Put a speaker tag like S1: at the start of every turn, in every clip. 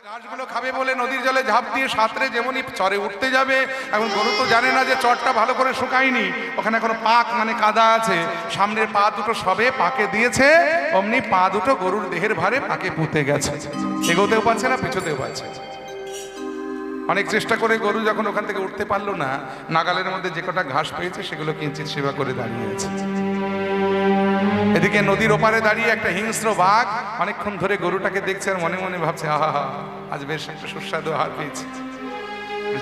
S1: ঘাসগুলো খাবে বলে নদীর জলে ঝাঁপ দিয়ে সাঁতরে যেমনই চরে উঠতে যাবে। এখন গরু তো জানে না যে চরটা ভালো করে শুকায়নি, ওখানে এখনো পাক মানে কাদা আছে। সামনের পা দুটো সবে পাকে দিয়েছে, অমনি পা দুটো গরুর দেহের ভারে পাকে পুঁতে গেছে, এগোতেও পারছে না, পিছোতেও পারছে। অনেক চেষ্টা করে গরু যখন ওখান থেকে উঠতে পারলো না, নাগালের মধ্যে যে কটা ঘাস পেয়েছে সেগুলো কিঞ্চিত সেবা করে দাঁড়িয়েছে। এদিকে নদীর ওপারে দাঁড়িয়ে একটা হিংস্র বাঘ অনেকক্ষণ ধরে গরুটাকে দেখছে আর মনে মনে ভাবছে, আহা আজ বেশ একটা সুস্বাদু আহার পেয়েছি,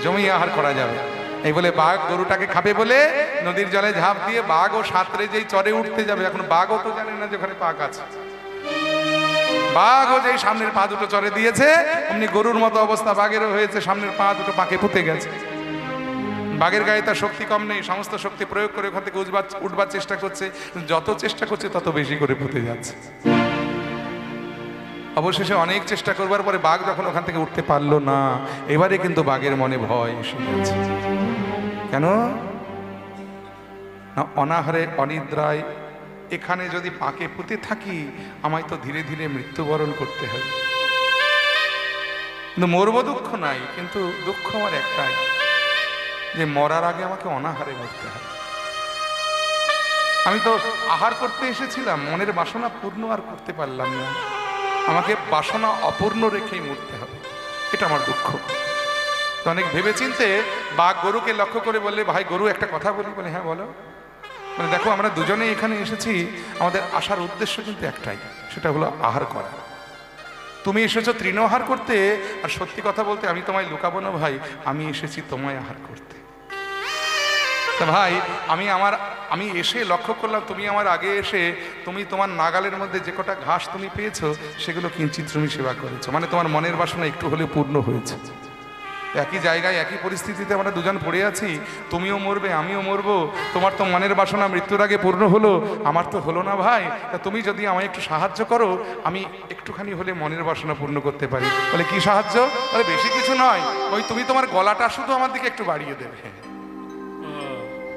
S1: জমি আহার করা যাবে। এই বলে বাঘ গরুটাকে খাবে বলে নদীর জলে ঝাঁপ দিয়ে বাঘ ও সাঁতরে যেই চরে উঠতে যাবে, এখন বাঘও তো জানে না যে ওখানে পাক আছে। বাঘও যেই সামনের পা দুটো চরে দিয়েছে, অমনি গরুর মতো অবস্থা বাঘেরও হয়েছে, সামনের পা দুটো পাকে পুঁতে গেছে। বাঘের গায়ে তার শক্তি কম নেই, সমস্ত শক্তি প্রয়োগ করে ওখান থেকে উঠবার চেষ্টা করছে, যত চেষ্টা করছে তত বেশি করে পুঁতে যাচ্ছে। অবশেষে অনেক চেষ্টা করবার পরে বাঘ যখন ওখান থেকে উঠতে পারলো না, এবারে কিন্তু বাঘের মনে ভয় এসে গেছে। কেন না, অনাহারে অনিদ্রায় এখানে যদি পাকে পুঁতে থাকি, আমায় তো ধীরে ধীরে মৃত্যুবরণ করতে হবে। কিন্তু মরবো দুঃখ নাই, কিন্তু দুঃখ আমার একটাই, যে মরার আগে আমাকে অনাহারে মরতে হবে। আমি তো আহার করতে এসেছিলাম, মনের বাসনা পূর্ণ আর করতে পারলাম না, আমাকে বাসনা অপূর্ণ রেখেই মরতে হবে, এটা আমার দুঃখ। তো অনেক ভেবেচিন্তে বাঘ গরুকে লক্ষ্য করে বললে, ভাই গরু একটা কথা বলি। বলে হ্যাঁ বলো। মানে দেখো, আমরা দুজনেই এখানে এসেছি, আমাদের আসার উদ্দেশ্য কিন্তু একটাই, সেটা হলো আহার করা। তুমি এসেছো তৃণাহার করতে, আর সত্যি কথা বলতে আমি তোমায় লুকাবো না ভাই, আমি এসেছি তোমায় আহার করতে। তা ভাই, আমি এসে লক্ষ্য করলাম, তুমি আমার আগে এসে তুমি তোমার নাগালের মধ্যে যে কটা ঘাস তুমি পেয়েছো, সেগুলো কিঞ্চিৎ তুমি সেবা করেছো, মানে তোমার মনের বাসনা একটু হলে পূর্ণ হয়েছে। একই জায়গায় একই পরিস্থিতিতে আমরা দুজন পড়ে আছি, তুমিও মরবে আমিও মরবো। তোমার তো মনের বাসনা মৃত্যুর আগে পূর্ণ হলো, আমার তো হলো না ভাই। তা তুমি যদি আমায় একটু সাহায্য করো, আমি একটুখানি হলে মনের বাসনা পূর্ণ করতে পারি। বলে কি সাহায্য? বলে বেশি কিছু নয়, ওই তুমি তোমার গলাটা শুধু আমার দিকে একটু বাড়িয়ে দেবে,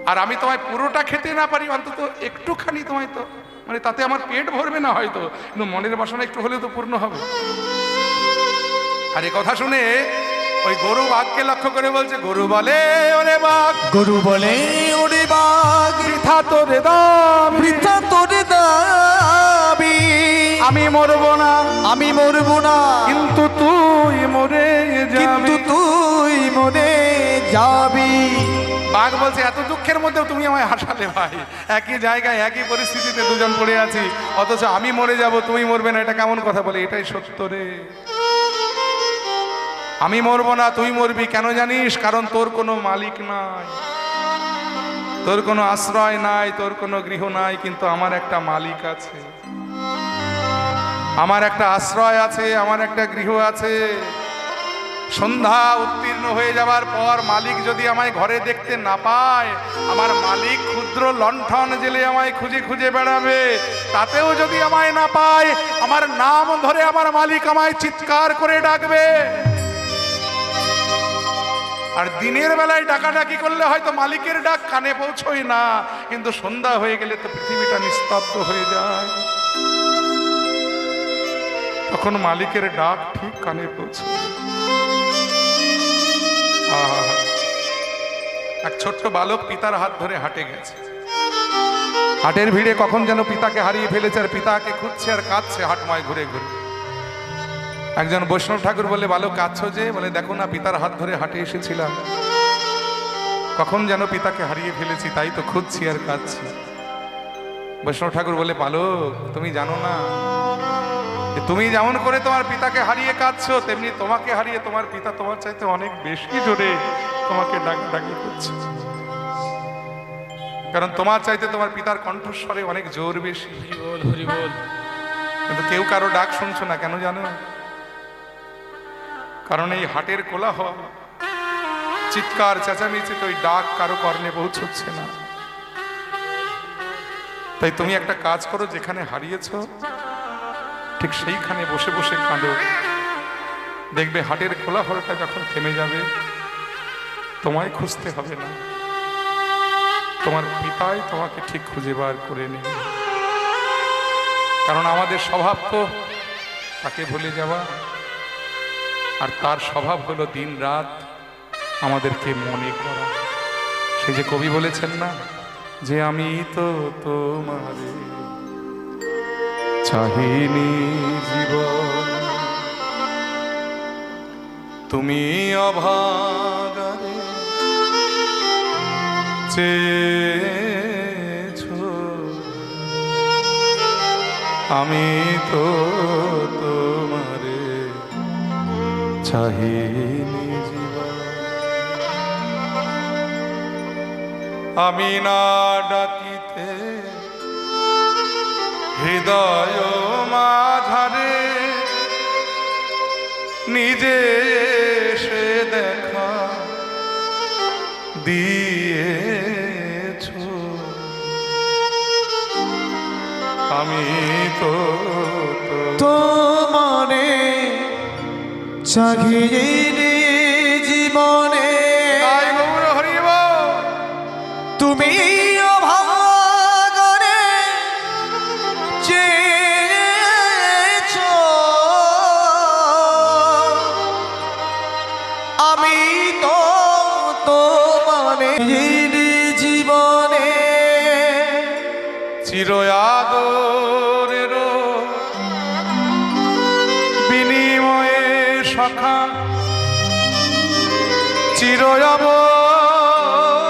S1: আর আমি তোমায় পুরোটা খেতে না পারি, অন্তত একটুখানি তোমায়, তো মানে তাতে আমার পেট ভরবে না হয়তো, কিন্তু মনের বাসনা একটু হলেও তো পূর্ণ হবে। আর এ কথা শুনে ওই গরু বাঘকে লক্ষ্য করে বলছে, গরু বলে ওরে বাঘ,
S2: গরু বলে ওরে বাঘ,
S1: বৃথা তোরে দাম,
S2: বৃথা তোরে দাবি,
S1: আমি মরবো না,
S2: আমি মরবো না,
S1: কিন্তু তুই মরে
S2: কিন্তু
S1: যাবি।
S2: তুই মরে যাবি।
S1: বাঘ বলছে, এত দুঃখের মধ্যেও তুমি আমায় হাসালে ভাই, একই জায়গায় একই পরিস্থিতিতে দুজন পড়ে আছি, অথচ আমি মরে যাব তুমি মরবে না, এটা কেমন কথা? বলে এটাই সত্য রে, আমি মরবো না তুই মরবি। কেন জানিস? কারণ তোর কোনো মালিক নাই, তোর কোনো আশ্রয় নাই, তোর কোনো গৃহ নাই, কিন্তু আমার একটা মালিক আছে, আমার একটা আশ্রয় আছে, আমার একটা গৃহ আছে। সন্ধ্যা উত্তীর্ণ হয়ে যাবার পর মালিক যদি আমায় ঘরে দেখতে না পায়, আমার মালিক ক্ষুদ্র লণ্ঠন জেলে আমায় খুঁজে খুঁজে বেড়াবে, তাতেও যদি আমায় না পায়, আমার নাম ধরে আমার মালিক আমায় চিৎকার করে ডাকবে। আর দিনের বেলায় ডাকাডাকি করলে হয়তো মালিকের ডাক কানে পৌঁছয় না, কিন্তু সন্ধ্যা হয়ে গেলে তো পৃথিবীটা নিস্তব্ধ হয়ে যায়, তখন মালিকের ডাক ঠিক কানে পৌঁছয়। এক ছোট্ট বালক পিতার হাত ধরে হাটে গেছে, হাটের ভিড়ে কখন যেন পিতাকে হারিয়ে ফেলেছে, আর পিতাকে খুঁজছে আর কাঁদছে হাটময় ঘুরে ঘুরে। একজন বৈষ্ণব ঠাকুর বলে, বালক কাঁদছো যে? বলে দেখো না, পিতার হাত ধরে হাটে এসেছিলাম, কখন যেন পিতাকে হারিয়ে ফেলেছি, তাই তো খুঁজছি আর কাঁদছি। বৈষ্ণব ঠাকুর বলে, বালক তুমি জানো না, তুমি যেমন করে তোমার পিতাকে হারিয়ে কাঁদছো, তেমনি তোমাকে হারিয়ে তোমার পিতা তোমার চাইতে অনেক বেশি জোরে তোমাকে ডাকি করছে, কারণ তোমার চাইতে তোমার পিতার কণ্ঠস্বরে অনেক জোর বেশি। কিন্তু কেউ কারো ডাক শুনছো না, কেন জানো? কারণ এই হাটের কোলাহল, চিৎকার চেঁচামেচিতে ওই ডাক কারো কর্ণে পৌঁছচ্ছে না। তাই তুমি একটা কাজ করো, যেখানে হারিয়েছো ঠিক সেইখানে বসে বসে কাঁদো, দেখবে হাটের কোলাহলটা যখন থেমে যাবে, তোমায় খুঁজতে হবে না, তোমার পিতাই তোমাকে ঠিক খুঁজে বার করে নেবে। কারণ আমাদের স্বভাব তো তাকে ভুলে যাওয়া, আর তার স্বভাব হলো দিন রাত আমাদেরকে মনে করা। সে যে কবি বলেছেন না, যে আমি তো তোমারে চাহিনি জীবন, তুমি অভাগারে চেয়েছো, আমি তো তোমারে চাহিনি জীবন। আমি না ডাকিতে হৃদয় মাঝারে নিজে সে দেখা দিয়েছো, আমি তো
S2: তোমারে চাহিনি জীবনে,
S1: তাই গৌর হরিব
S2: তুমি অভাগরে চেয়েছো, আমি তো তোমারে জীবনে,
S1: চির আদরের বিনিময়ে সখা চির অবহেলা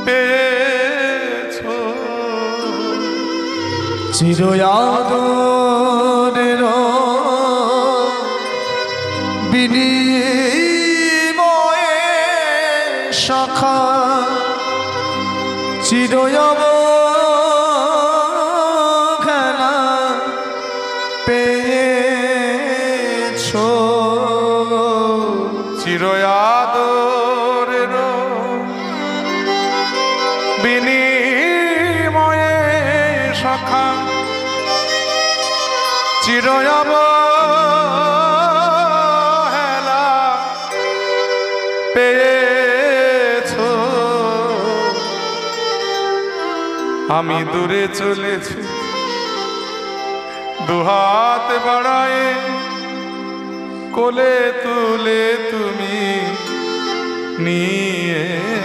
S1: পেয়েছো,
S2: চির আদরের বিনিময়ে সখা চির অবহেলা পেয়েছো,
S1: চির আদরের বিনিময়ে সখা চির অবহেলা পেয়েছো, আমি দূরে চলেছি দুহাত বাড়ায়ে, কোলে তুলে তুমি নিয়েছো,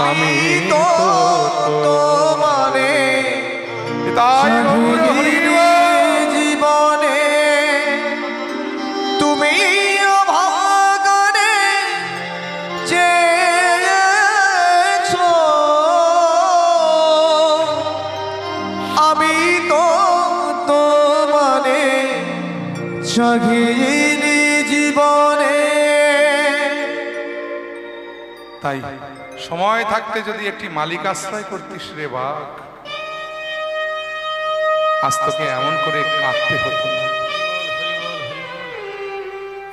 S2: আমি তো তোমারে
S1: তাই গৌর
S2: চাহিনি
S1: হরিব।
S2: জীবনে, তুমি অভাগরে চেয়েছো, আমি তো তোমারে চাহিনি জীবনে।
S1: তাই সময় থাকতে যদি একটি মালিক আশ্রয় করতিস রে বাঘ, আজ তোকে এমন করে কাঁদতে হতো না।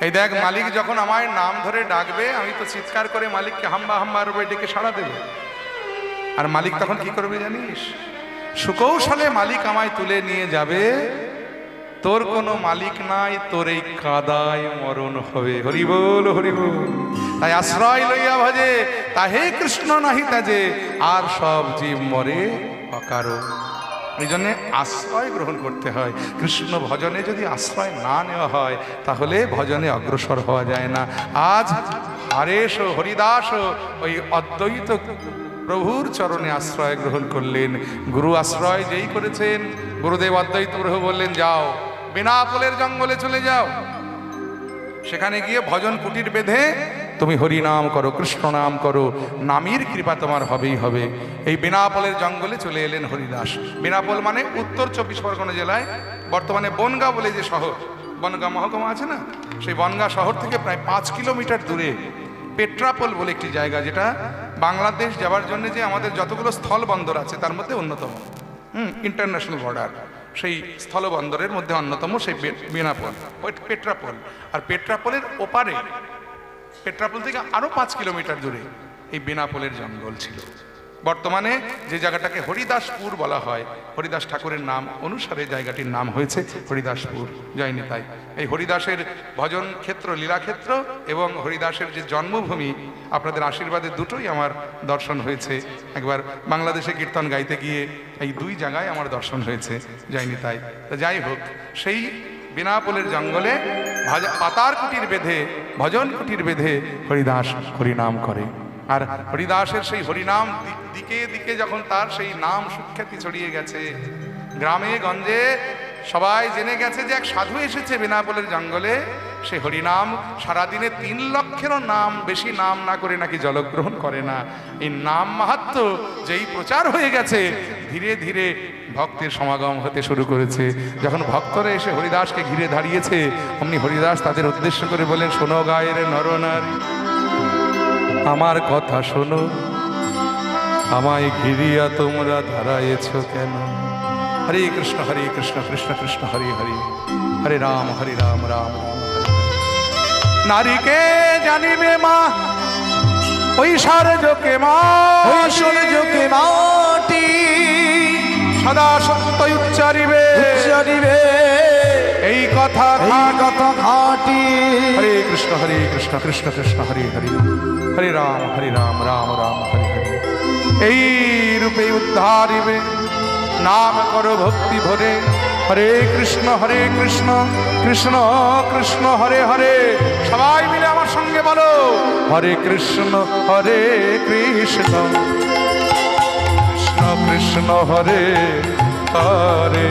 S1: এই দেখ, মালিক যখন আমায় নাম ধরে ডাকবে, আমি তো চিৎকার করে মালিককে হাম্বা হাম্বা রূপে ডেকে সাড়া দেবে। আর মালিক তখন কি করবে জানিস? সুকৌশলে মালিক আমায় তুলে নিয়ে যাবে। তোর কোনো মালিক নাই, তোর এই কাদায় মরণ হবে। হরি বল, হরি বল। তাই আশ্রয় লইয়া ভজে তাহে কৃষ্ণ নাহি তাজে, আর সব জীব মরে অকারণ। এই জন্যে আশ্রয় গ্রহণ করতে হয়। কৃষ্ণ ভজনে যদি আশ্রয় না নেওয়া হয়, তাহলে ভজনে অগ্রসর হওয়া যায় না। আজ হরেশ হরিদাস ওই অদ্বৈত প্রভুর চরণে আশ্রয় গ্রহণ করলেন। গুরু আশ্রয় যেই করেছেন, গুরুদেব অদ্বৈত প্রভু বললেন, যাও বেনাপোলের জঙ্গলে চলে যাও, সেখানে গিয়ে ভজন কুটির বেঁধে তুমি হরি নাম করো, কৃষ্ণ নাম করো, নামের কৃপা তোমার হবেই হবে। এই বেনাপোলের জঙ্গলে চলে এলেন হরিদাস। বেনাপোল মানে উত্তর 24 পরগনা জেলায় বর্তমানে বনগাঁ বলে যে শহর, বনগাঁ মহকুমা আছে না, সেই বনগাঁ শহর থেকে প্রায় 5 কিলোমিটার দূরে পেট্রাপোল বলে একটি জায়গা, যেটা বাংলাদেশ যাওয়ার জন্য যে আমাদের যতগুলো স্থল বন্দর আছে তার মধ্যে অন্যতম, ইন্টারন্যাশনাল বর্ডার, সেই স্থলবন্দরের মধ্যে অন্যতম সেই বেনাপোল, পেট্রাপোল। আর পেট্রাপোলের ওপারে, পেট্রাপোল থেকে আরো 5 কিলোমিটার দূরে এই বেনাপোলের জঙ্গল ছিল। বর্তমানে যে জায়গাটাকে হরিদাসপুর বলা হয়, হরিদাস ঠাকুরের নাম অনুসারে জায়গাটির নাম হয়েছে হরিদাসপুর। জয় নিতাই। এই হরিদাসের ভজন ক্ষেত্র, লীলাক্ষেত্র এবং হরিদাসের যে জন্মভূমি, আপনাদের আশীর্বাদে দুটোই আমার দর্শন হয়েছে। একবার বাংলাদেশে কীর্তন গাইতে গিয়ে এই দুই জায়গায় আমার দর্শন হয়েছে। জয় নিতাই। তো যাই হোক, সেই বেনাপোলের জঙ্গলে পাতার কুটির বেঁধে, ভজন কুটির বেঁধে হরিদাস হরিনাম করে। আর হরিদাসের সেই হরিনাম দিকে দিকে যখন তার সেই নাম সুখ্যাতি ছড়িয়ে গেছে, গ্রামে গঞ্জে সবাই জেনে গেছে যে এক সাধু এসেছে বেনাপোলের জঙ্গলে। সে হরিনাম সারাদিনে 3 লক্ষেরও নাম বেশি নাম না করে নাকি জলগ্রহণ করে না। এই নাম মাহাত্ম্য যেই প্রচার হয়ে গেছে, ধীরে ধীরে ভক্তের সমাগম হতে শুরু করেছে। যখন ভক্তরা এসে হরিদাসকে ঘিরে দাঁড়িয়েছে, অমনি হরিদাস তাদের উদ্দেশ্য করে বলেন, শোনো গায়ের নরনারী, আমার কথা শোনো, আমায় ঘিরিয়া তোমরা দাঁড়ায়েছ কেন? হরে কৃষ্ণ কৃষ্ণ কৃষ্ণ হরে হরে, হরে রাম রাম রাম হরে। নারীকে জানিবে মা, ঐশ্বর্যকে মা,
S2: ঐশ্বর্যকে মাটি
S1: সদা সত্য উচ্চারিবে,
S2: উচ্চারিবে
S1: এই কথা
S2: ঘাটি।
S1: হরে কৃষ্ণ কৃষ্ণ কৃষ্ণ হরে হরে, হরে রাম রাম রাম হরে হরে। এই রূপে উদ্ধারিবে, নাম করো ভক্তি ভরে। হরে কৃষ্ণ কৃষ্ণ কৃষ্ণ হরে হরে। সবাই মিলে আমার সঙ্গে বলো, হরে কৃষ্ণ কৃষ্ণ কৃষ্ণ হরে হরে,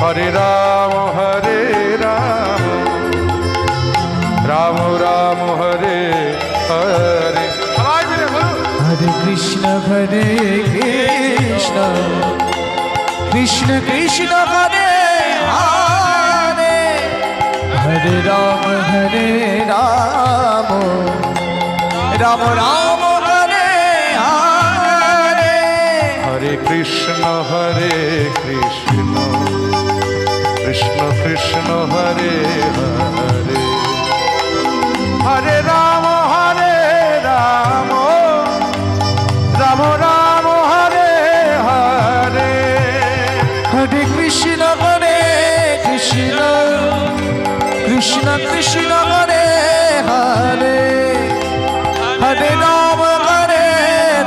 S1: হরে রাম রাম রাম হরে হরে। সবাই মিলে বলো,
S2: হরে কৃষ্ণ কৃষ্ণ কৃষ্ণ কৃষ্ণ হরে হরে, হরে রাম রাম রাম হরে হরে।
S1: হরে কৃষ্ণ কৃষ্ণ কৃষ্ণ হরে হরে, হরে রাম রাম রাম হরে হরে।
S2: হরে কৃষ্ণ কৃষ্ণ কৃষ্ণ কৃষ্ণ হরে হরে, হরে রাম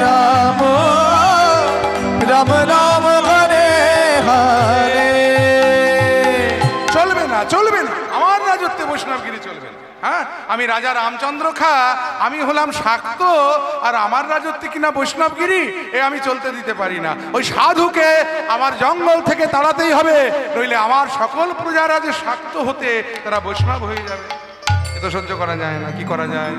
S2: রাম রাম রাম হরে হরে।
S1: চলবে না, আমার রাজত্বে বৈষ্ণবগিরি চলবে না। হ্যাঁ, আমি রাজা রামচন্দ্র খা, আমি হলাম শাক্ত, আর আমার রাজত্বে কিনা বৈষ্ণবগিরি, এ আমি চলতে দিতে পারি না। ওই সাধুকে আমার জঙ্গল থেকে তাড়াতেই হবে, নইলে আমার সকল প্রজারা যে শাক্ত হতে তারা বৈষ্ণব হয়ে যাবে। এ তো সহ্য করা যায় না। কি করা যায়?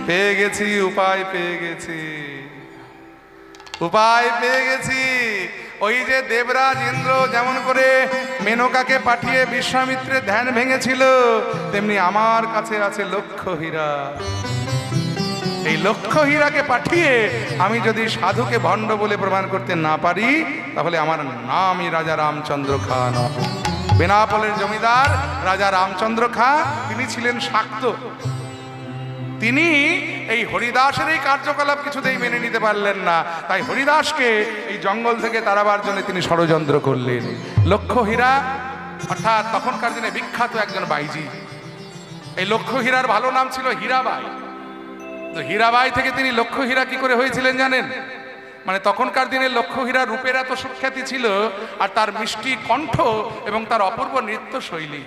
S1: পেয়ে গেছি, উপায় পেয়ে গেছি। ওই যে দেবরাজ ইন্দ্র যেমন করে মেনকাকে পাঠিয়ে বিশ্বামিত্রের ধ্যান ভেঙেছিল, তেমনি আমার কাছে আছে লক্ষ্য হীরা। এই লক্ষ্য হীরাকে পাঠিয়ে আমি যদি সাধুকে ভণ্ড বলে প্রমাণ করতে না পারি, তাহলে আমার নামই রাজা রামচন্দ্র খা নয়। বেনাপোলের জমিদার রাজা রামচন্দ্র খা, তিনি ছিলেন শাক্ত। তিনি এই হরিদাসের এই কার্যকলাপ কিছুতেই মেনে নিতে পারলেন না। তাই হরিদাসকে এই জঙ্গল থেকে তাড়াবার জন্য তিনি ষড়যন্ত্র করলেন। লক্ষ্য হীরা অর্থাৎ তখনকার দিনে বিখ্যাত একজন বাইজি। এই লক্ষ্য হীরার ভালো নাম ছিল হীরাবাই। তো হীরাবাই থেকে তিনি লক্ষ্য হীরা কি করে হয়েছিলেন জানেন? মানে তখনকার দিনে লক্ষ্য হীরার রূপের এত সুখ্যাতি ছিল, আর তার মিষ্টি কণ্ঠ এবং তার অপূর্ব নৃত্য শৈলী,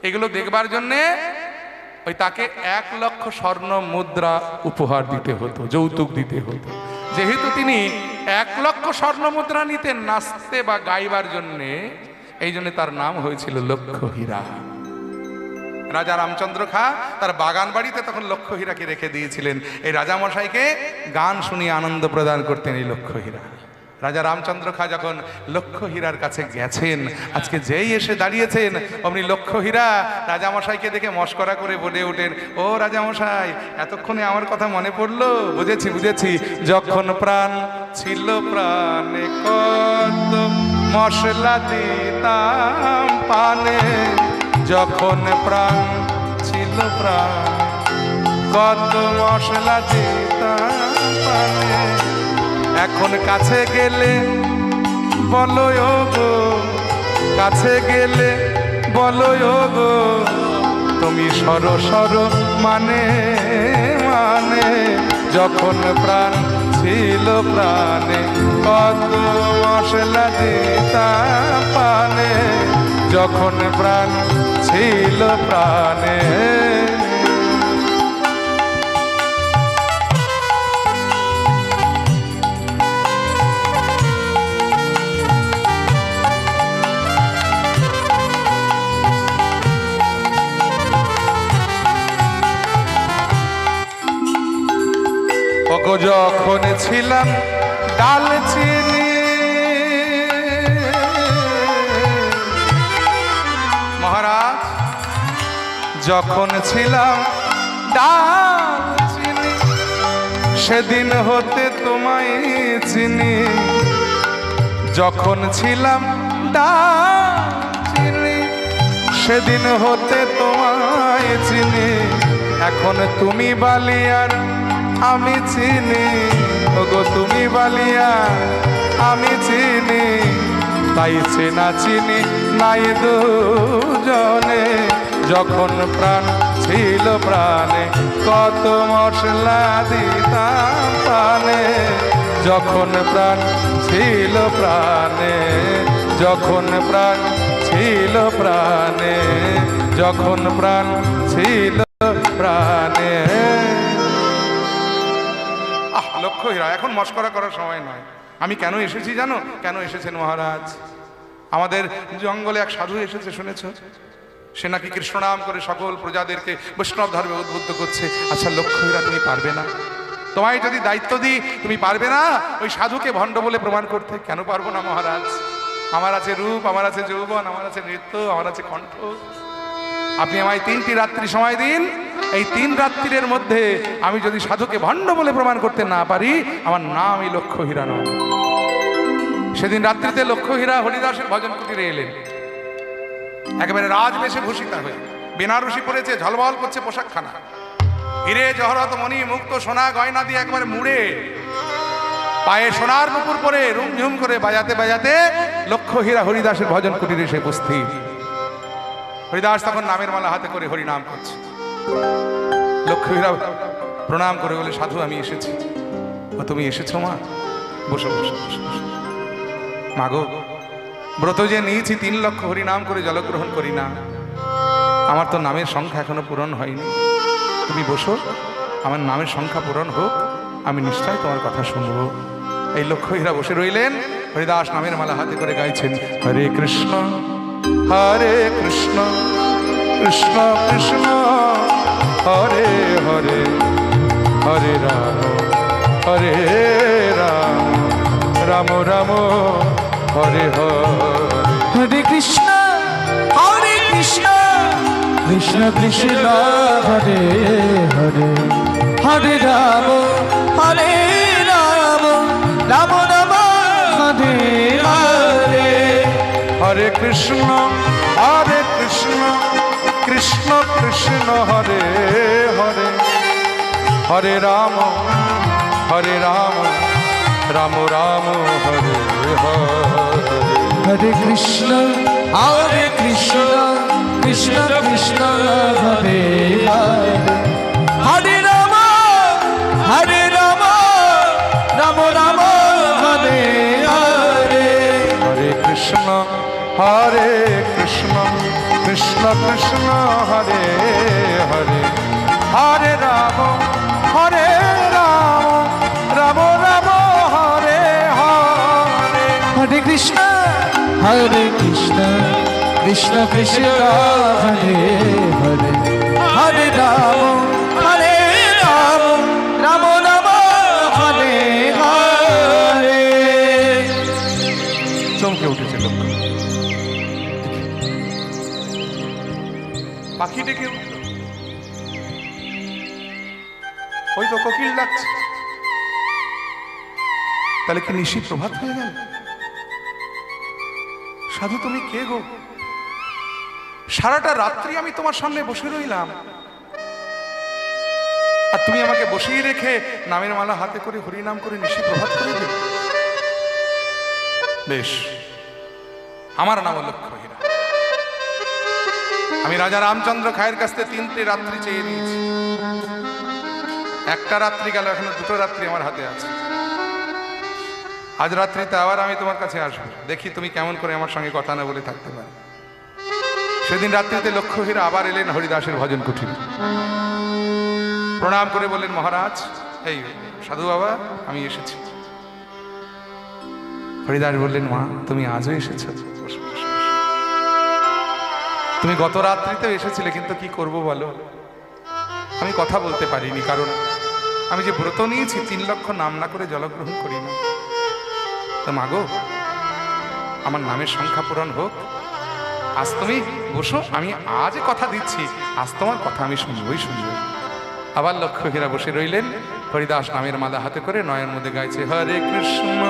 S1: এগুলো দেখবার জন্যে ওই তাকে 1 লক্ষ স্বর্ণ মুদ্রা উপহার দিতে হতো, যৌতুক দিতে হতো। যেহেতু তিনি 1 লক্ষ স্বর্ণ মুদ্রা নিতেন নাচতে বা গাইবার জন্যে, এই জন্য তার নাম হয়েছিল লক্ষ্য হীরা। রাজা রামচন্দ্র খা তার বাগান বাড়িতে তখন লক্ষ্য হীরাকে রেখে দিয়েছিলেন। এই রাজামশাইকে গান শুনিয়ে আনন্দ প্রদান করতেন এই লক্ষ্য হীরা। রাজা রামচন্দ্র খা যখন লক্ষ্য হীরার কাছে গেছেন, আজকে যেই এসে দাঁড়িয়েছেন, অমনি লক্ষ্য হীরা রাজামশাইকে দেখে মস্করা করে বলে ওঠেন, ও রাজামশাই, এতক্ষণে আমার কথা মনে পড়লো? বুঝেছি, যখন প্রাণ ছিল প্রাণে কত মশলা দিতাম পানে, যখন প্রাণ ছিল প্রাণ কত মশলা দিতাম পানে। এখন কাছে গেলে বলো গো, কাছে গেলে বলো গো, তুমি সর সর মানে মানে। যখন প্রাণ ছিল প্রাণে কত মশলা দিতাম পানে, যখন প্রাণ ছিল প্রাণে। ওগো যখন ছিলাম ডালচিনি, মহারাজ যখন ছিলাম ডালচিনি, সেদিন হতে তোমায় চিনি। যখন ছিলাম ডালচিনি, সেদিন হতে তোমায় চিনি। এখন তুমি বালিয়ার আমি চিনি, ওগো তুমি বালিয়া আমি চিনি। তাই চেনা চিনি নাই দুজনে, যখন প্রাণ ছিল প্রাণে কত মশলা দিতাম পানে। যখন প্রাণ ছিল প্রাণে, যখন প্রাণ ছিল প্রাণে, যখন প্রাণ ছিল প্রাণে। লক্ষ্য হীরা, এখন মস্করা করার সময় নয়। আমি কেন এসেছি জানো? কেন এসেছেন মহারাজ? আমাদের জঙ্গলে এক সাধু এসেছে, শুনেছ? সে নাকি কৃষ্ণ নাম করে সকল প্রজাদেরকে বৈষ্ণব ধর্মে উদ্বুদ্ধ করছে। আচ্ছা লক্ষ্য হীরা, তুমি পারবে না? তোমায় যদি দায়িত্ব দিই, তুমি পারবে না ওই সাধুকে ভণ্ড বলে প্রমাণ করতে? কেন পারবো না মহারাজ? আমার আছে রূপ, আমার আছে যৌবন, আমার আছে নৃত্য, আমার আছে কণ্ঠ। আপনি আমায় 3টি রাত্রি সময় দিন। এই 3 রাত্রির মধ্যে আমি যদি সাধুকে ভণ্ড বলে প্রমাণ করতে না পারি, আমার নামই লক্ষ্য হীরা নয়। সেদিন রাত্রিতে লক্ষ্য হীরা হরিদাসের ভজন কুটিরে এলেন, একেবারে রাজবেশে ভূষিতা হয়ে। বেনারসি পরেছে, ঝলমল করছে পোশাকখানা, হিরে জহরত মণি মুক্ত সোনা গয়না দিয়ে একবারে মুড়ে, পায়ে সোনার নুপুর পরে রুমঝুম করে বাজাতে বাজাতে লক্ষ্য হীরা হরিদাসের ভজন কুটিরে এসে উপস্থিত। হরিদাস তখন নামের মালা হাতে করে হরিনাম করছে। লক্ষ্য হীরা প্রণাম করে বলে, সাধু আমি এসেছি। তুমি এসেছো মা? বসো বসো বসো বসো। মাগো, ব্রত যে নিয়েছি 3 লক্ষ হরিনাম করে জলগ্রহণ করি না, আমার তো নামের সংখ্যা এখনো পূরণ হয়নি। তুমি বসো, আমার নামের সংখ্যা পূরণ হোক, আমি নিশ্চয় তোমার কথা শুনবো। এই লক্ষ্য হীরা বসে রইলেন। হরিদাস নামের মালা হাতে করে গাইছেন, হরে কৃষ্ণ হরে কৃষ্ণ কৃষ্ণ কৃষ্ণ হরে হরে, হরে রাম হরে রাম, রাম রাম হরে হরে।
S2: হরে কৃষ্ণ কৃষ্ণ কৃষ্ণ হরে হরে, হরে রাম রাম রাম হরে হরে।
S1: হরে কৃষ্ণ কৃষ্ণ কৃষ্ণ হরে হরে, হরে রাম রাম রাম হরে হরে।
S2: হরে কৃষ্ণ কৃষ্ণ কৃষ্ণ হরে হরে, হরে রাম রাম রাম হরে হরে।
S1: হরে কৃষ্ণ কৃষ্ণ কৃষ্ণ হরে হরে, হরে রাম রাম রাম হরে হরে।
S2: হরে কৃষ্ণ কৃষ্ণ কৃষ্ণ হরে হরে, হরে রাম রাম রাম হরে হরে।
S1: চমকে উঠেছে লোক, পাখি ডেকে উঠল, ওই তো কোকিল ডাকছে। তাহলে কি নিশি প্রভাত হয়ে গেল? সাধু তুমি কে গো? সারাটা রাত্রি আমি তোমার সামনে বসে রইলাম, আর তুমি আমাকে বসিয়ে রেখে নামের মালা হাতে করে হরিনাম করে নিশি প্রভাত করে দেবে? বেশ, আমার নাম লক্ষ্য হীরা। আমি রাজা রামচন্দ্র খায়ের কাছ থেকে 3টে রাত্রি চেয়ে নিয়েছি। একটা রাত্রি গেল, এখনো 2টো রাত্রি আমার হাতে আছে। আজ রাত্রিতে আবার আমি তোমার কাছে আসবো, দেখি তুমি কেমন করে আমার সঙ্গে কথা না বলে থাকতে পারো। সেদিন রাত্রিতে লক্ষ্য হীরা আবার এলেন হরিদাসের ভজন কুঠিরে। প্রণাম করে বললেন, মহারাজ, এই সাধু বাবা, আমি এসেছি। হরিদাস বললেন, মা তুমি আজও এসেছো? তুমি গত রাত্রিতেও এসেছিলে, কিন্তু কি করব বলো, আমি কথা বলতে পারিনি, কারণ আমি যে ব্রত নিয়েছি 3 লক্ষ নাম না করে জলগ্রহণ করি না। তো মাগো, আমার নামের সংখ্যা পূরণ হোক। আজ তুমি বসো, আমি আজ কথা দিচ্ছি, আজ তোমার কথা আমি শুনবই শুনবো। আবার লক্ষ্য হীরা বসে রইলেন। হরিদাস নামের মালা হাতে করে নয়ন মধ্যে গাইছে, হরে কৃষ্ণ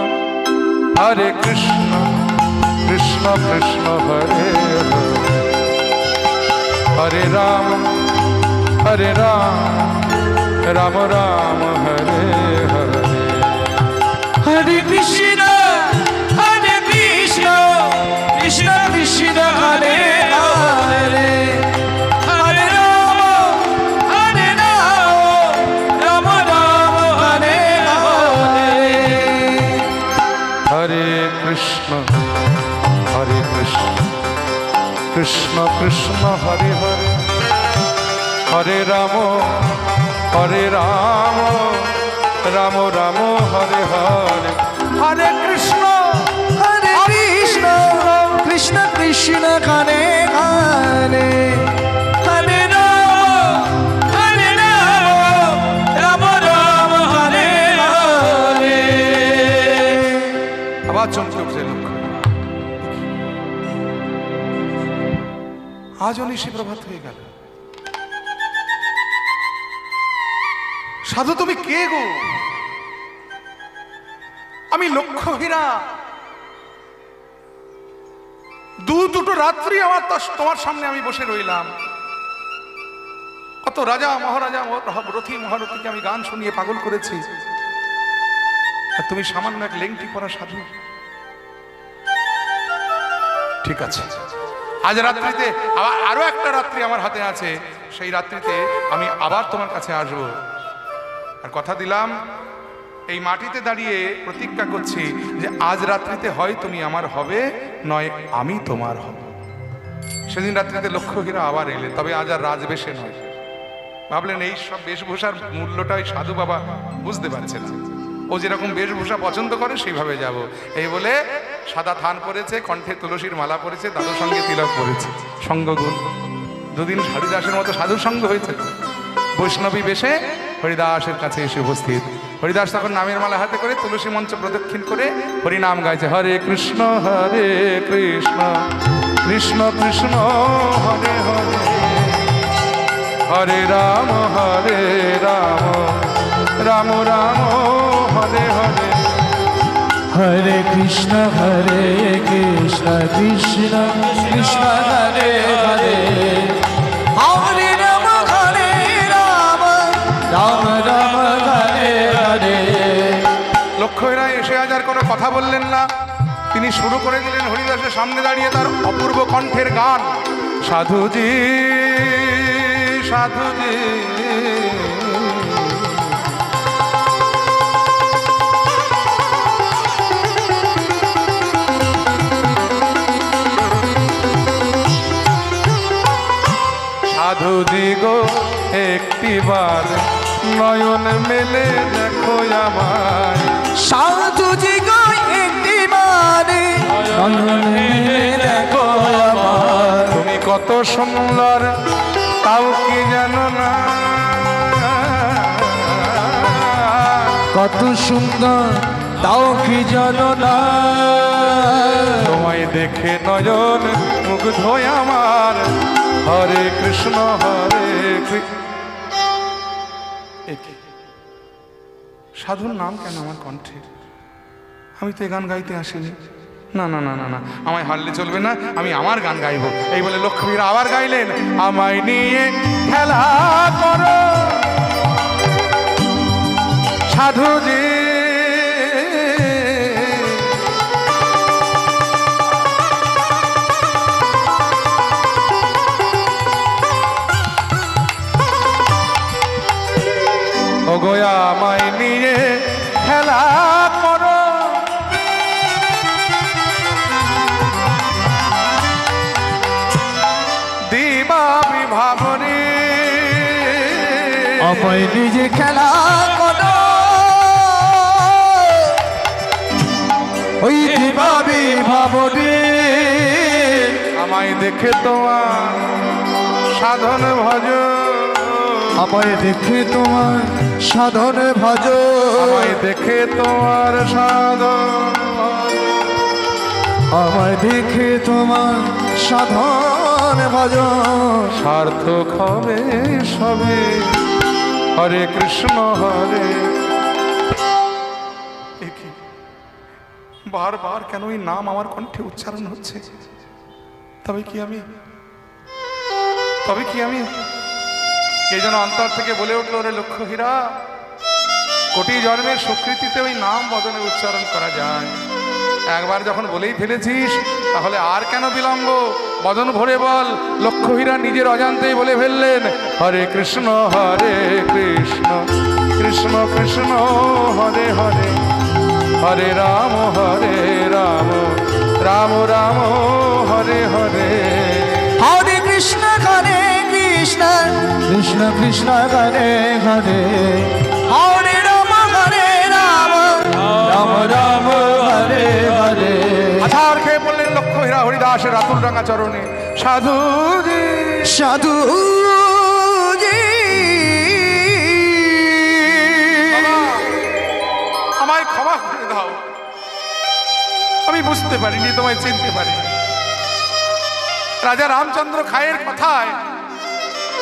S1: হরে কৃষ্ণ কৃষ্ণ কৃষ্ণ হরে হরে, হরে রাম হরে রাম রাম রাম হরে হরে।
S2: হরে কৃষ্ণ কৃষ্ণ কৃষ্ণ হরে হরে, হরে রাম রাম রাম হরে হরে।
S1: হরে কৃষ্ণ কৃষ্ণ কৃষ্ণ হরে হরে, হরে রাম রাম রাম হরে হরে। হরে কৃষ্ণ
S2: কৃষ্ণ কৃষ্ণ হরে হরে, হরে রাম রাম হরে হরে।
S1: আবার চমকে উঠছে লক্ষ্য। আজ নিশি প্রভাত হয়ে গেল। সাধু তুমি কে গো? আমি লক্ষ্য হীরা। 2 রাত্রি আমার তোমার সামনে আমি বসে রইলাম। কত রাজা মহারাজা রথী মহারথীকে আমি গান শুনিয়ে পাগল করেছি, আর তুমি সামান্য এক লেংটি পরা সাধু। ঠিক আছে, আজ রাত্রিতে আরো একটা রাত্রি আমার হাতে আছে। সেই রাত্রিতে আমি আবার তোমার কাছে আসব। আর কথা দিলাম, এই মাটিতে দাঁড়িয়ে প্রতিজ্ঞা করছি যে আজ রাত্রিতে হয় তুমি আমার হবে, নয় আমি তোমার হব। সেদিন রাত্রিতে লক্ষ্য হীরা আবার এলেন, তবে আজ আর রাজবেশে নয়। ভাবলেন এই সব বেশভূষার মূল্যটা ওই সাধু বাবা বুঝতে পারছে না, ও যেরকম বেশভূষা পছন্দ করে সেইভাবে যাব। এই বলে সাদা থান পরেছে, কণ্ঠে তুলসীর মালা পরেছে, দাদুর সঙ্গে তিলক পরেছে, সঙ্গগুণ। 2 দিন হরিদাসের মতো সাধুর সঙ্গ হয়েছে। বৈষ্ণবী বেশে হরিদাসের কাছে এসে উপস্থিত। হরিদাস তখন নামের মালা হাতে করে তুলসী মঞ্চ প্রদক্ষিণ করে হরিনাম গাইছে, হরে কৃষ্ণ কৃষ্ণ কৃষ্ণ হরে হরে, হরে রাম রাম রাম হরে হরে।
S2: হরে কৃষ্ণ কৃষ্ণ কৃষ্ণ হরে হরে, হরে রাম রাম রাম হরে হরে।
S1: লক্ষ্য হীরা এসে আজ আর কোনো কথা বললেন না। তিনি শুরু করে দিলেন হরিদাসের সামনে দাঁড়িয়ে তার অপূর্ব কণ্ঠের গান, সাধুজি সাধুজি সাধুজি গো একটিবার নয়ন মেলে দেখো আমায়,
S2: সাধুজি গো একটিবার নয়ন মেলে দেখো আমায়।
S1: তুমি কত সুন্দর তাও কি জানো না,
S2: কত সুন্দর তাও কি জানো না।
S1: তোমায় দেখে নয়ন মুগ্ধ আমার, হরে কৃষ্ণ সাধুর নাম কেন আমার কণ্ঠে? আমি তো এ গান গাইতে আসিনি। না না না না না, আমায় হারলে চলবে না, আমি আমার গান গাইব। এই বলে লক্ষ্মীরা আবার গাইলেন, আমায় নিয়ে খেলা করো সাধুজি ও গোয়া আমায় নিয়ে খেলা করো দিবা বিভাবনী
S2: আমায় নিজে খেলা করো ওই দিবাবি ভাবনি
S1: আমায় দেখে তোমার সাধন ভজ
S2: আমায় দেখে তোমার সাধন ভজ
S1: আমায় দেখে তোমার সাধন
S2: আমায় দেখে তোমার সাধন ভজ
S1: সার্থক হবে সবে হরে কৃষ্ণ হরে এ কি? বারবার কেন এই নাম আমার কণ্ঠে উচ্চারণ হচ্ছে? তবে কি আমি এই যেন অন্তর থেকে বলে উঠলো, রে লক্ষ্য হীরা, কোটি জন্মের স্বীকৃতিতে ওই নাম বদনে উচ্চারণ করা যায়। একবার যখন বলেই ফেলেছিস তাহলে আর কেন বিলম্ব? বদন ভরে বল। লক্ষ্য হীরা নিজের অজান্তেই বলে ফেললেন, হরে কৃষ্ণ কৃষ্ণ কৃষ্ণ হরে হরে, হরে রাম রাম রাম হরে হরে।
S2: হরে কৃষ্ণ কৃষ্ণ কৃষ্ণ কৃষ্ণ হরে হরে, হরে রাম রাম রাম হরে হরে।
S1: আছাড় খেয়ে বললেন লক্ষ্য হীরা হরিদাসের রাতুল রাঙা চরণে, সাধুজি
S2: সাধু
S1: আমায় ক্ষমা করে দাও, আমি বুঝতে পারিনি, তোমায় চিনতে পারিনি। রাজা রামচন্দ্র খায়ের কথায়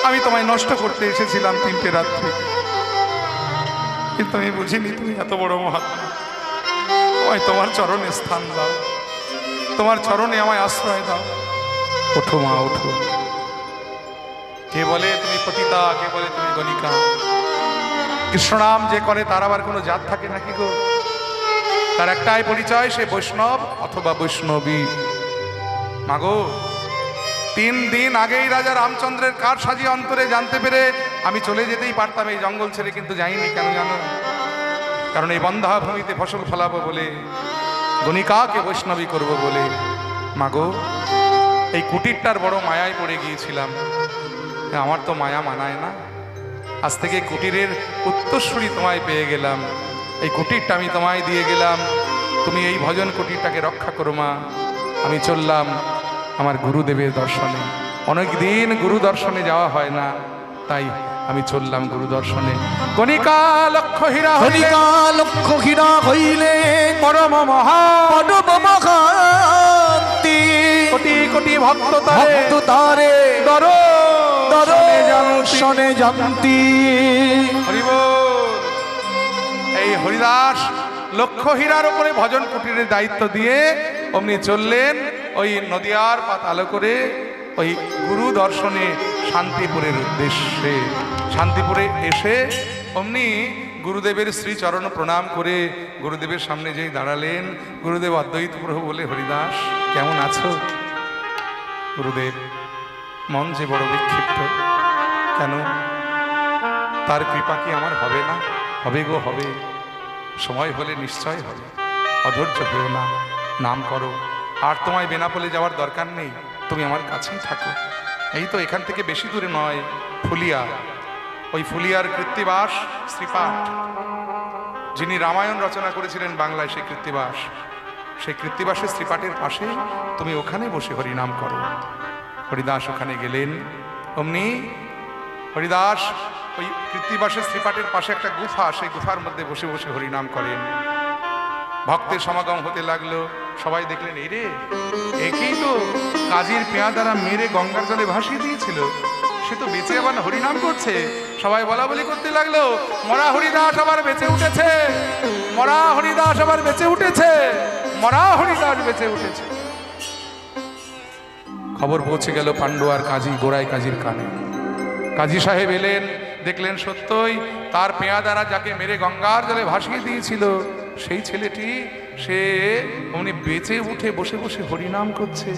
S1: আমি তোমায় নষ্ট করতে এসেছিলাম 3টে রাত্রি, কিন্তু আমি বুঝিনি তুমি এত বড় মহাত্মা। আমায় তোমার চরণে স্থান দাও, তোমার চরণে আমায় আশ্রয় দাও। ওঠো মা ওঠো। কে বলে তুমি পতিতা, কে বলে তুমি গণিকা? কৃষ্ণনাম যে করে তার আবার কোনো জাত থাকে নাকি গো? তার একটাই পরিচয়, সে বৈষ্ণব অথবা বৈষ্ণবী। মাগো, 3 দিন আগেই রাজা রামচন্দ্রের কার সাজি অন্তরে জানতে পেরে আমি চলে যেতেই পারতাম এই জঙ্গল ছেড়ে, কিন্তু যাইনি। কেন জানো? কারণ এই বন্ধা ভূমিতে ফসল ফলাবো বলে, গণিকাকে বৈষ্ণবী করব বলে। মাগো, এই কুটিরটার বড় মায়ায় পড়ে গিয়েছিলাম। আমার তো মায়া মানায় না। আজ থেকে কুটিরের উত্তরসূরি তোমায় পেয়ে গেলাম, এই কুটিরটা আমি তোমায় দিয়ে গেলাম। তুমি এই ভজন কুটিরটাকে রক্ষা করো মা। আমি চললাম আমার গুরুদেবের দর্শনে। অনেক দিন গুরু দর্শনে যাওয়া হয় না, তাই আমি চললাম গুরু দর্শনে। গণিকা লক্ষ্য হীরা
S2: হরিকা লক্ষ্য হীরা হইলে
S1: পরম
S2: মহান্তি,
S1: কোটি কোটি ভক্ত
S2: ভক্ত তারে
S1: দর্শনে
S2: জানতি।
S1: এই হরিদাস লক্ষ্য হীরার উপরে ভজন কুটিরের দায়িত্ব দিয়ে অমনি চললেন ওই নদিয়ার পাতালো করে ওই গুরু দর্শনে শান্তিপুরের উদ্দেশ্যে। শান্তিপুরে এসে অমনি গুরুদেবের শ্রীচরণ প্রণাম করে গুরুদেবের সামনে যেই দাঁড়ালেন, গুরুদেব অদ্বৈত প্রভু বলে, হরিদাস কেমন আছো? গুরুদেব, মন যে বড় বিক্ষিপ্ত। কেন? তার কৃপা কি আমার হবে না? হবে গো, হবে। সময় হলে নিশ্চয় হবে। অধৈর্য হয়েও না, নাম করো। আর তোমায় বেনাপোলে যাওয়ার দরকার নেই, তুমি আমার কাছেই থাকো। এই তো এখান থেকে বেশি দূরে নয়, ফুলিয়া। ওই ফুলিয়ার কৃত্তিবাস শ্রীপাঠ, যিনি রামায়ণ রচনা করেছিলেন বাংলায়, সেই কৃত্তিবাস, সেই কৃত্তিবাসের শ্রীপাঠের পাশে তুমি ওখানে বসে হরিনাম করো। হরিদাস ওখানে গেলেন। অমনি হরিদাস ওই কৃত্তিবাসের শ্রীপাঠের পাশে একটা গুফা, সেই গুফার মধ্যে বসে বসে হরিনাম করেন। ভক্তের সমাগম হতে লাগলো। সবাই দেখলেন, এই রে, একেই তো কাজীর পেয়াদারা মেরে গঙ্গার জলে ভাসিয়ে দিয়েছিল, সে তো বেঁচে আবার হরিনাম করছে। সবাই বলা বলি করতে লাগলো, মরা হরিদাস আবার বেঁচে উঠেছে, মরা হরিদাস আবার বেঁচে উঠেছে, মরা হরিদাস বেঁচে উঠেছে। খবর পৌঁছে গেল পাণ্ডু আর কাজী গোড়াই কাজীর কানে। কাজী সাহেব এলেন, দেখলেন সত্যই তার পেয়াদারা যাকে মেরে গঙ্গার জলে ভাসিয়ে দিয়েছিল সেই ছেলেটি সে উনি বেঁচে উঠে বসে বসে হরিনাম করছে।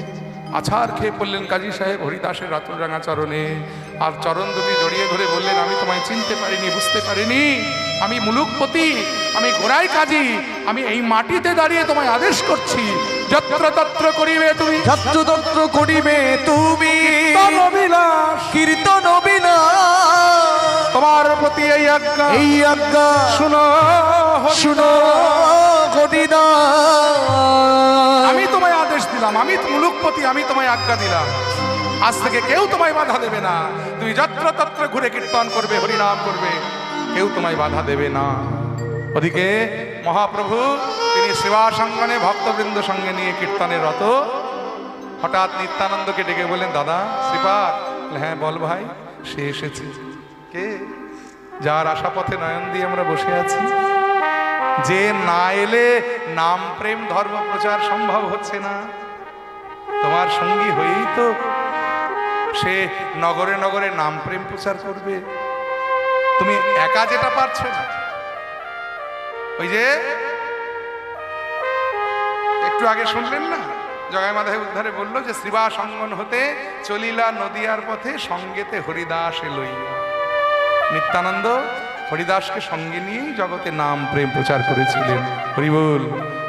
S1: আছাড় খেয়ে পড়লেন কাজী সাহেব হরিদাসের রাতুল রাঙা চরণে, আর চরণ দুটি জড়িয়ে ধরে বললেন, আমি তোমায় চিনতে পারিনি, বুঝতে পারিনি, আমি মুলুকপতি, আমি গোড়াই কাজী, আমি এই মাটিতে দাঁড়িয়ে তোমায় আদেশ করছি, যত্র তত্র করিবে তুমি,
S2: যত্র তত্র করিবে তুমি
S1: কীর্তন অবিলাস,
S2: কীর্তন অবিলাস।
S1: তোমার প্রতি এই আজ্ঞা,
S2: এই আজ্ঞা
S1: শুনো
S2: শুনো হরিদাস।
S1: আমি তোমায় আদেশ দিলাম, আমি মুলুকপতি, আমি তোমায় আজ্ঞা দিলাম, আজ থেকে কেউ তোমায় বাধা দেবে না, তুমি যত্র তত্র ঘুরে কীর্তন করবে, হরিনাম করবে, কেউ তোমায় বাধা দেবে না। ওদিকে মহাপ্রভু তিনি সেবাসঙ্গনে ভক্তবৃন্দ সঙ্গে নিয়ে কীর্তনের রত। হঠাৎ নিত্যানন্দকে ডেকে বললেন, দাদা শ্রীপাদ। হ্যাঁ বল ভাই। সে এসেছে। কে? যার আশাপথে নয়ন দিয়ে আমরা বসে আছি, যে না এলে নাম প্রেম ধর্ম প্রচার সম্ভব হচ্ছে না, তোমার সঙ্গী হয়েই তো সে নগরে নগরে নাম প্রেম প্রচার করবে। তুমি একা যেটা পারছো না, ওই যে একটু আগে শুনলেন না, জগাই মাধব উদ্ধারে বললো যে শ্রীবাসঙ্গন হতে চলিলা নদিয়ার পথে, সঙ্গেতে হরিদাস লইয়া। নিত্যানন্দ হরিদাসকে সঙ্গে নিয়েই জগতে নাম প্রেম প্রচার করেছিলেন। হরিবল।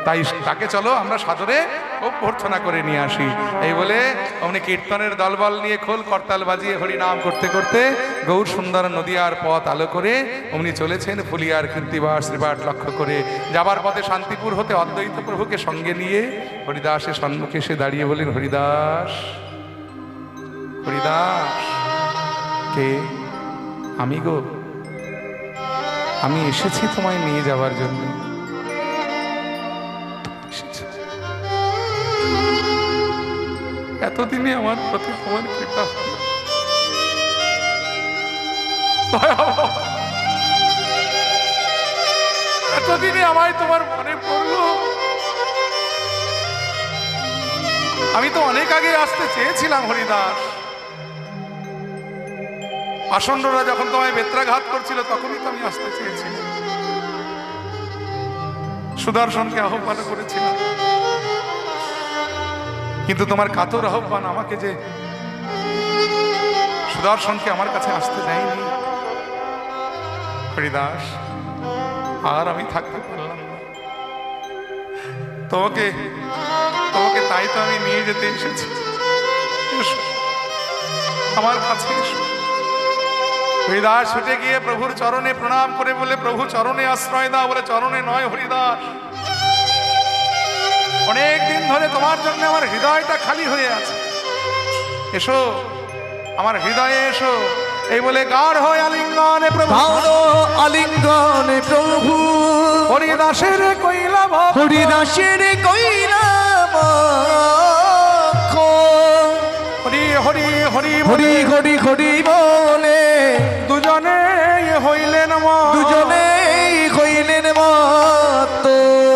S1: তাই তাকে চলো আমরা সাদরে অভ্যর্থনা করে নিয়ে আসি। এই বলে অমনি কীর্তনের দলবল নিয়ে খোল করতাল বাজিয়ে হরিনাম করতে করতে গৌর সুন্দর নদিয়ার পথ আলো করে অমনি চলেছেন ফুলিয়ার কীর্তিবার শ্রীপাঠ লক্ষ্য করে। যাবার পথে শান্তিপুর হতে অদ্বৈত প্রভুকে সঙ্গে নিয়ে হরিদাসের সম্মুখে এসে দাঁড়িয়ে বলেন, হরিদাস, হরিদাস। কে? আমি গো, আমি এসেছি তোমায় নিয়ে যাওয়ার জন্য। এতদিনে আমার প্রতি তোমার কৃপা, এতদিনে আমায় তোমার মনে পড়লো। আমি তো অনেক আগে আসতে চেয়েছিলাম হরিদাস। আসন্ডরা যখন তোমায় বেত্রাঘাত করছিল তখনই তো আমি আসতে চেয়েছিলাম, সুদর্শনকে আহ্বান করেছিলাম, কিন্তু তোমার কাতর আহ্বান আমাকে যে সুদর্শনকে আমার কাছে আসতে দেয়নি। হরিদাস, আর আমি থাকতে পারলাম না, তোমাকে তোমাকে তাই তো আমি নিয়ে যেতে এসেছি। এসো, আমার কাছে এসো। হরিদাস ছুটে গিয়ে প্রভুর চরণে প্রণাম করে বলে, প্রভু চরণে আশ্রয় দাও। বলে, চরণে নয় হরিদাস, অনেক দিন ধরে তোমার জন্য আমার হৃদয়টা খালি হয়ে আছে, এসো আমার হৃদয়ে এসো। এই বলে গাঢ় হয়ে আলিঙ্গনে প্রভু,
S2: আলিঙ্গনে প্রভু
S1: হরিদাসের কইলা ভক্ত,
S2: হরিদাসের কইলা
S1: হরি হরি হরি
S2: হরি হরি হরি বলে
S1: দুজনে হইলেন মত,
S2: দুজনে হইলেন মত।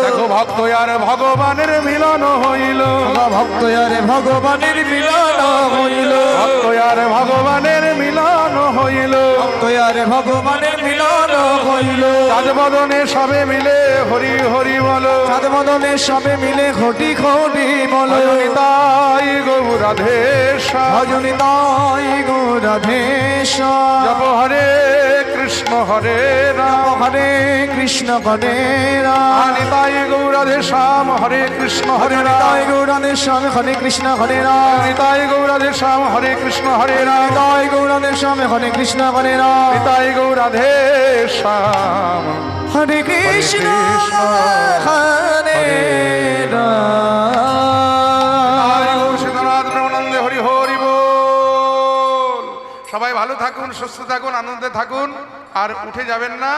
S1: দেখো ভক্ত আর ভগবানের মিলন হইল,
S2: ভক্ত আর ভগবানের মিলন হইল,
S1: ভক্ত আর ভগবানের মিলন হইল,
S2: ভক্ত আর ভগবানের মিলন হইল।
S1: চাঁদ বদনে সবে মিলে হরি হরি বলো,
S2: চাঁদ বদনে সবে মিলে ঘটি ঘটি বলো।
S1: তাই গৌরাধেশ,
S2: ভজনি তাই গৌরাধেশ।
S1: জপ হরে কৃষ্ণ হরে রাম,
S2: হরে কৃষ্ণ হরে রাম।
S1: তাই গৌরাধেশ্যাম হরে কৃষ্ণ হরে রাম,
S2: তাই গৌরাধেশ্যাম হরে কৃষ্ণ হরে রাম।
S1: তাই গৌরাধেশ্যাম হরে কৃষ্ণ হরে রাম,
S2: তাই গৌরাধেশ্যাম হরে কৃষ্ণ হরে রাম।
S1: তাই গৌরাধেশ্যাম
S2: হরে কৃষ্ণ হরে রাম।
S1: সীতানাথ প্রেমানন্দে হরি হরি বল। সবাই ভালো থাকুন, সুস্থ থাকুন, আনন্দে থাকুন, আর উঠে যাবেন না।